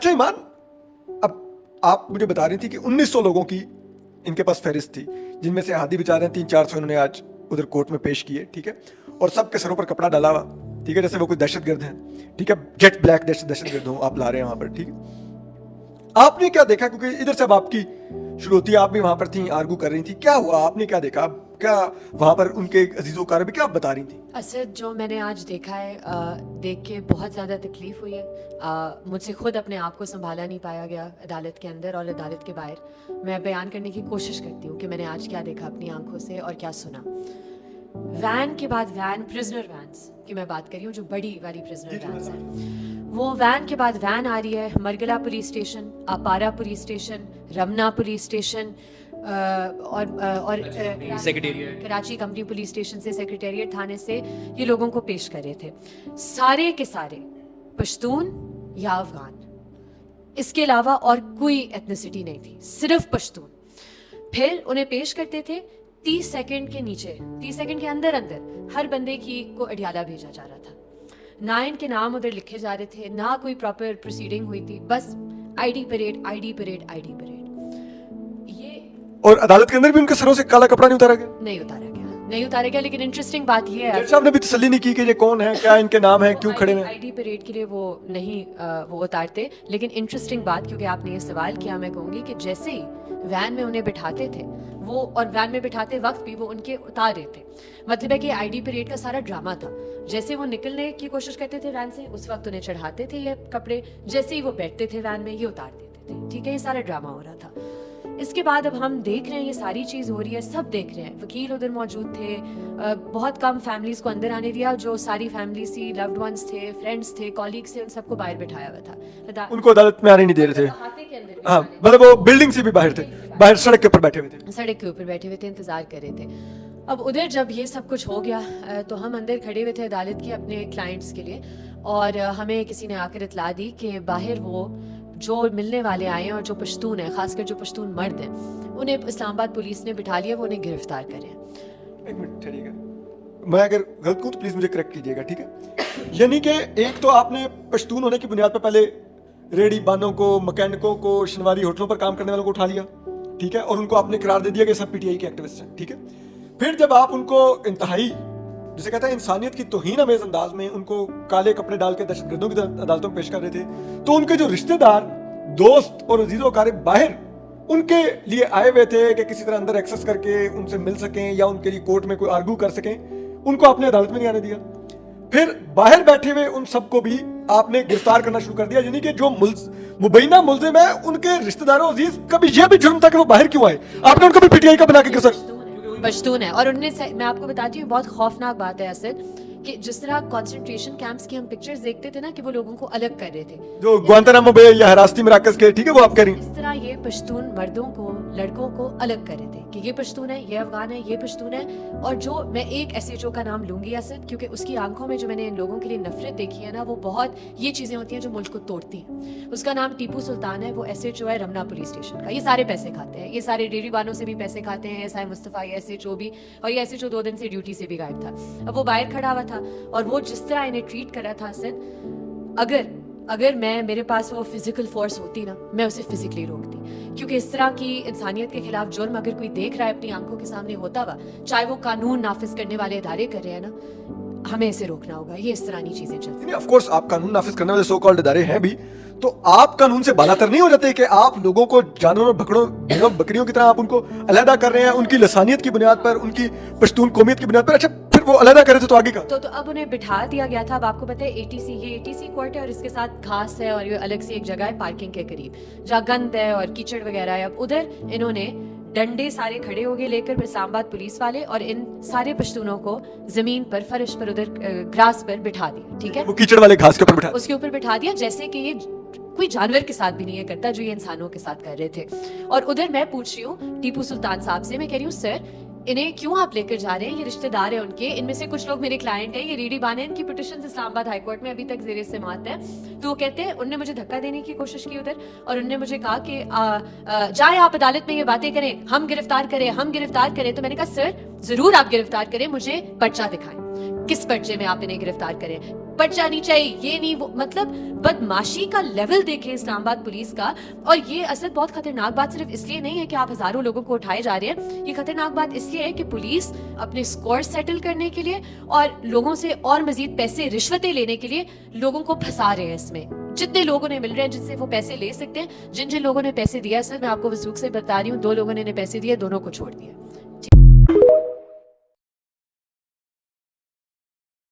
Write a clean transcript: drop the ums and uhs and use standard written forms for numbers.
अच्छा ईमान, अब आप मुझे बता रही थी कि 1900 लोगों की इनके पास फहरिस्त थी, जिनमें से हादी बेचारे 300-400 इन्होंने आज उधर कोर्ट में पेश किए, ठीक है, और सबके सरों पर कपड़ा डाला हुआ, ठीक है, जैसे वो कोई दहशतगर्द हैं, ठीक है, जेट ब्लैक दहशतगर्द हो आप ला रहे हैं वहां पर, ठीक है। आपने क्या देखा, क्योंकि इधर से अब आपकी शुरू होती है, आप भी वहां पर थी, आर्गू कर रही थी, क्या हुआ, आपने क्या देखा, क्या वहां पर उनके अजीजों कार भी क्या आप बता रही थी? असद, जो मैंने आज देखा है, देख के बहुत ज़्यादा तकलीफ़ हुई है। मुझसे खुद अपने आप को संभाला नहीं पाया गया अदालत के अंदर और अदालत के बाहर। मैं बयान करने की कोशिश करती हूँ कि मैंने आज क्या देखा अपनी आंखों से और क्या सुना। वैन के बाद वैन, प्रिजनर वैन्स की मैं बात कर रही हूँ, जो बड़ी वाली प्रिजनर वैन्स हैं, वो वैन के बाद वैन आ रही है। Margalla police station, Aabpara police station, Ramna police station और secretariat, Karachi company police station से, सेक्रेटेरिएट थाने से ये लोगों को पेश कर रहे थे। सारे के सारे पश्तून या अफगान, इसके अलावा और कोई एथनिसिटी नहीं थी, सिर्फ पश्तून। फिर उन्हें पेश करते थे 30 सेकंड के नीचे, 30 सेकंड के अंदर अंदर हर बंदे की को अडियाला भेजा जा रहा था। ना इनके नाम उधर लिखे जा रहे थे, ना कोई प्रॉपर प्रोसीडिंग हुई थी, बस ID parade, ID parade, ID parade. और अदालत के अंदर भी उनके सरों से काला कपड़ा नहीं उतारा गया? नहीं उतारा गया, नहीं उतारा गया। लेकिन इंटरेस्टिंग बात यह है, जज साहब ने भी तसल्ली नहीं की कि ये कौन है, क्या इनके नाम है, क्यों खड़े हैं। आईडी परेड के लिए वो नहीं वो उतारते। लेकिन इंटरेस्टिंग बात, क्योंकि आपने ये सवाल किया, मैं कहूँगी कि जैसे ही वैन में उन्हें बिठाते थे वो, और वैन में बिठाते वक्त भी वो उनके उतार रहे थे। मतलब है कि आईडी परेड का सारा ड्रामा था। जैसे वो निकलने की कोशिश करते थे वैन से, उस वक्त उन्हें चढ़ाते थे ये कपड़े, जैसे ही वो बैठते थे वैन में ये उतार देते थे, ठीक है। ये सारा ड्रामा हो रहा था। इसके बाद अब हम देख रहे हैं ये सारी चीज़ हो रही है, सब देख रहे हैं। वकील उधर मौजूद थे, बहुत कम फैमिलीज को अंदर आने दिया। जो सारी फैमिलीज थी, लव्ड वंस थे, फ्रेंड्स थे, कॉलीग्स थे, उन सबको बाहर बिठाया हुआ था। उनको अदालत में आने नहीं दे रहे थे। अहाते के अंदर हाँ, मतलब वो बिल्डिंग से भी बाहर थे, बाहर सड़क के ऊपर बैठे हुए थे, सड़क के ऊपर बैठे हुए थे, इंतजार कर रहे थे। अब उधर जब ये सब कुछ हो गया तो हम अंदर खड़े हुए थे अदालत के अपने क्लाइंट्स के लिए, और हमें किसी ने आकर इतला दी कि बाहर वो जो मिलने वाले आए हैं और जो पश्तून है, खासकर जो पश्तून मर्द हैं, उन्हें इस्लामाबाद पुलिस ने बिठा लिया, वो उन्हें गिरफ्तार करें। एक मिनट ठहरिएगा, मैं अगर गलत हूँ तो प्लीज मुझे करेक्ट कीजिएगा, ठीक है। यानी कि एक तो आपने पश्तून होने की बुनियाद पर पहले रेडी बानों को, मैकेनिकों को, शनवारी होटलों पर काम करने वालों को उठा लिया, ठीक है, और उनको आपने करार दे दिया कि सब पीटीआई के एक्टिविस्ट हैं, ठीक है। फिर जब आप उनको इंतहाई, जिसे कहते हैं इंसानियत की तौहीन अमेज अंदाज में, उनको काले कपड़े डाल के दहशतगर्दों की अदालतों में पेश कर रहे थे, तो उनके जो रिश्तेदार, दोस्त और अजीजों कारिब बाहर उनके लिए आए हुए थे कि किसी तरह अंदर एक्सेस करके उनसे मिल सकें या उनके लिए कोर्ट में कोई आर्गू कर सकें, उनको आपने अदालत में नहीं आने दिया। फिर बाहर बैठे हुए उन सबको भी आपने गिरफ्तार करना शुरू कर दिया, यानी कि जो मुबैना मुल्जिम है उनके रिश्तेदारों अजीज का भी यह भी जुर्म था कि वो बाहर क्यों आए, आपने उनको भी पीटीआई का बना के पश्तून है। और उनने, मैं आपको बताती हूँ, बहुत खौफनाक बात है असद, कि जिस तरह कंसंट्रेशन कैंप्स की हम पिक्चर्स देखते थे ना, कि वो लोगों को अलग कर रहे थे, जो ग्वांतानामो बे या हिरासती मराकज के, ठीक है, वो आप कह रही हैं। इस तरह ये पश्तून मर्दों को, लड़कों को अलग कर रहे थे कि ये पश्तून है, ये अफगान है, ये पश्तून है। और जो मैं एक एसएचओ का नाम लूंगी असद, क्योंकि उसकी आंखों में जो मैंने इन लोगों के लिए नफरत देखी है ना, वो बहुत, ये चीजें होती हैं जो मुल्क को तोड़ती हैं। उसका नाम टीपू सुल्तान है, वो एसएचओ है रमना पुलिस स्टेशन का। ये सारे पैसे खाते हैं, ये सारे डेयरी बानों से भी पैसे खाते हैं, एसआई मुस्तफा, ये एसएचओ भी, और ये एसएचओ 2 दिन से ड्यूटी से भी गायब था। अब वो बाहर खड़ा हुआ था और वो जिस तरह इन्हें ट्रीट कर रहा था असद, अगर मेरे पास वो फिजिकल फोर्स होती ना, मैं उसे फिजिकली रोकती। क्योंकि इस तरह की इंसानियत के खिलाफ जुर्म अगर कोई देख रहा है अपनी आंखों के सामने होता हुआ, चाहे वो कानून नाफिज करने वाले इदारे कर रहे हैं ना, हमें इसे रोकना होगा। ये इस तरह की चीजें चलती हैं। ऑफ कोर्स आप कानून नाफिज करने वाले सो कॉल्ड इदारे हैं भी, तो आप कानून से बालातर नहीं हो जाते कि आप लोगों को जानवरों, भेड़ों, बकरियों की तरह आप उनको अलहदा कर रहे हैं, उनकी लसानियत की बुनियाद पर, उनकी पश्तून कौमियत की बुनियाद पर। अच्छा, फिर वो अलहदा कर रहे थे तो आगे का तो अब उन्हें बिठा दिया गया था। अब आपको पता है एटीसी, ये एटीसी कोर्ट है और इसके साथ घास है और ये अलग से एक जगह है पार्किंग के करीब, जहाँ गंद है और कीचड़ वगैरह है। अब उधर इन्होंने डंडे सारे खड़े हो गए लेकर इस्लामाबाद पुलिस वाले, और इन सारे पश्तूनों को जमीन पर, फर्श पर, उधर ग्रास पर बिठा दिया, ठीक है, वो कीचड़ वाले घास के ऊपर बिठा, उसके ऊपर बिठा दिया, जैसे कि ये कोई जानवर के साथ भी नहीं है करता जो ये इंसानों के साथ कर रहे थे। और उधर मैं पूछ रही हूँ टीपू सुल्तान साहब से, मैं कह रही हूँ सर, इन्हें क्यों आप लेकर जा रहे हैं? ये रिश्तेदार है उनके, इनमें से कुछ लोग मेरे क्लाइंट हैं, ये रेडी बाने, इनकी पिटिशन इस्लामाबाद हाई कोर्ट में अभी तक ज़ेरे समाअत है। तो वो कहते हैं, उनने मुझे धक्का देने की कोशिश की उधर, और उनने मुझे कहा कि जाए आप अदालत में ये बातें करें, हम गिरफ्तार करें, हम गिरफ्तार करें। तो मैंने कहा सर जरूर आप गिरफ्तार करें, मुझे पर्चा दिखाएं, किस पर्चे में आप इन्हें गिरफ्तार करें। पट जानी चाहिए, ये नहीं वो, मतलब बदमाशी का लेवल देखें इस्लामाबाद पुलिस का। और ये असल बहुत खतरनाक बात सिर्फ इसलिए नहीं है कि आप हजारों लोगों को उठाए जा रहे हैं, ये खतरनाक बात इसलिए है कि पुलिस अपने स्कोर सेटल करने के लिए और लोगों से और मजीद पैसे रिश्वतें लेने के लिए लोगों को फंसा रहे हैं इसमें। जितने लोगों ने मिल रहे हैं जिनसे वो पैसे ले सकते हैं, जिन जिन लोगों ने पैसे दिया, सर मैं आपको वसूख से बता रही हूँ, 2 लोगों ने पैसे दिए, दोनों को छोड़ दिया।